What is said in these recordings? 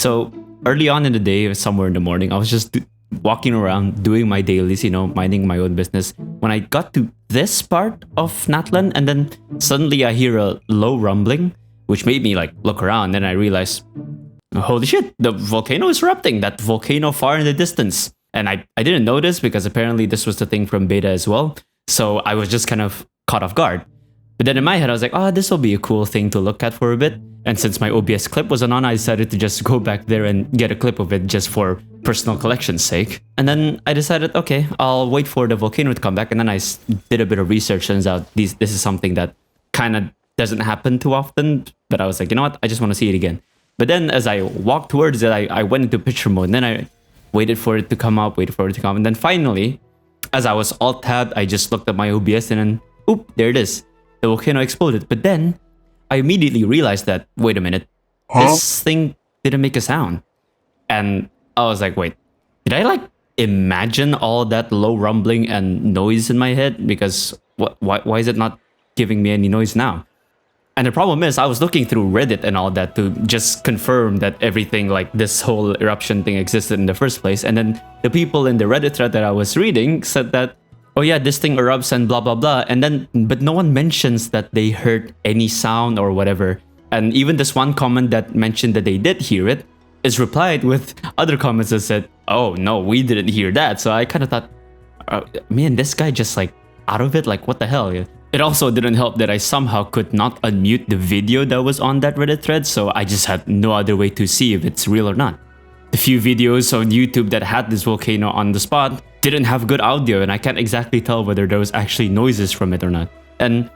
So early on in the day, somewhere in the morning, I was just walking around doing my dailies, minding my own business. When I got to this part of Natlan, and then suddenly I hear a low rumbling, which made me like look around. Then I realized, holy shit, the volcano is erupting. That volcano far in the distance. And I didn't notice because apparently this was the thing from beta as well. So I was just kind of caught off guard. But then in my head, I was like, oh, this will be a cool thing to look at for a bit. And since my OBS clip wasn't on, I decided to just go back there and get a clip of it just for personal collection's sake. And then I decided, okay, I'll wait for the volcano to come back. And then I did a bit of research. Turns out this is something that kind of doesn't happen too often. But I was like, you know what? I just want to see it again. But then as I walked towards it, I went into picture mode. And then I waited for it to come up, And then finally, as I was alt-tabbed, I just looked at my OBS and then, oop, there it is. The volcano exploded. But then I immediately realized that, wait a minute, this thing didn't make a sound. And I was like, wait, did I like imagine all that low rumbling and noise in my head? Because why is it not giving me any noise now? And the problem is I was looking through Reddit and all that to just confirm that everything like this whole eruption thing existed in the first place. And then the people in the Reddit thread that I was reading said that, oh yeah, this thing erupts and blah, blah, blah. And then, but no one mentions that they heard any sound or whatever. And even this one comment that mentioned that they did hear it is replied with other comments that said, oh no, we didn't hear that. So I kind of thought, man, this guy just like out of it, like what the hell? It also didn't help that I somehow could not unmute the video that was on that Reddit thread. So I just had no other way to see if it's real or not. The few videos on YouTube that had this volcano on the spot didn't have good audio, and I can't exactly tell whether there was actually noises from it or not. And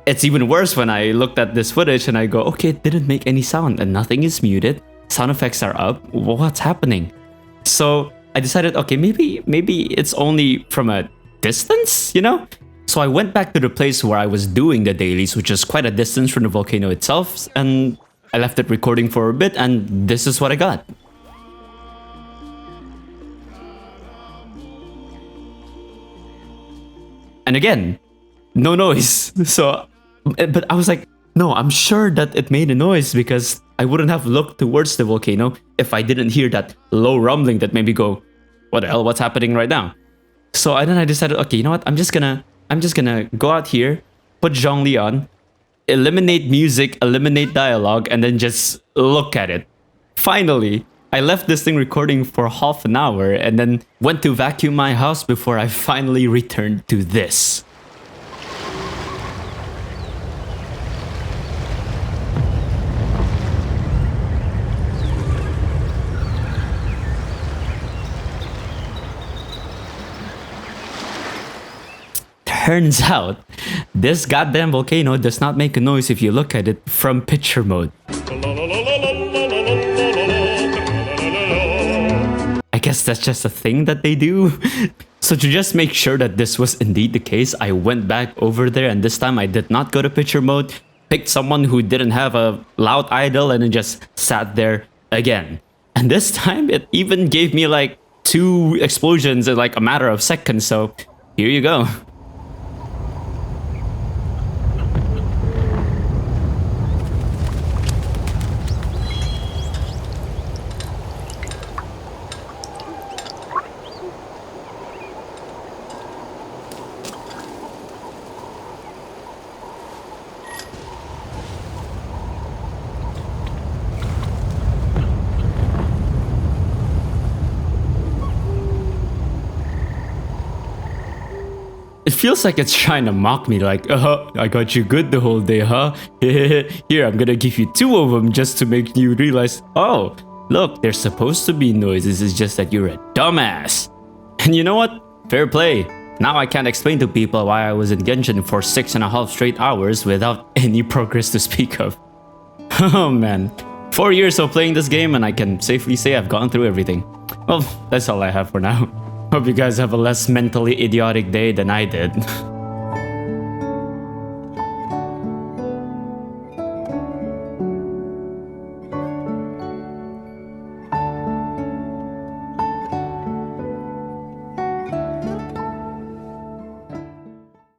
it's even worse when I looked at this footage and I go, okay, it didn't make any sound and nothing is muted. Sound effects are up. What's happening? So I decided, okay, maybe it's only from a distance, So I went back to the place where I was doing the dailies, which is quite a distance from the volcano itself, and I left it recording for a bit, and this is what I got. And again, no noise. So, but I was like, no, I'm sure that it made a noise because I wouldn't have looked towards the volcano if I didn't hear that low rumbling that made me go, what the hell, what's happening right now? So then I decided, okay, you know what? I'm just gonna go out here, put Zhongli on, eliminate music, eliminate dialogue, and then just look at it. Finally, I left this thing recording for half an hour and then went to vacuum my house before I finally returned to this. Turns out, this goddamn volcano does not make a noise if you look at it from picture mode. I guess that's just a thing that they do. So to just make sure that this was indeed the case, I went back over there, and this time I did not go to picture mode, picked someone who didn't have a loud idle, and then just sat there again. And this time it even gave me like 2 explosions in like a matter of seconds, so here you go. It feels like it's trying to mock me, like, I got you good the whole day, huh? Here, I'm gonna give you 2 of them just to make you realize, oh, look, there's supposed to be noises, it's just that you're a dumbass. And you know what? Fair play. Now I can't explain to people why I was in Genshin for 6.5 straight hours without any progress to speak of. Oh man, 4 years of playing this game and I can safely say I've gone through everything. Well, that's all I have for now. Hope you guys have a less mentally idiotic day than I did.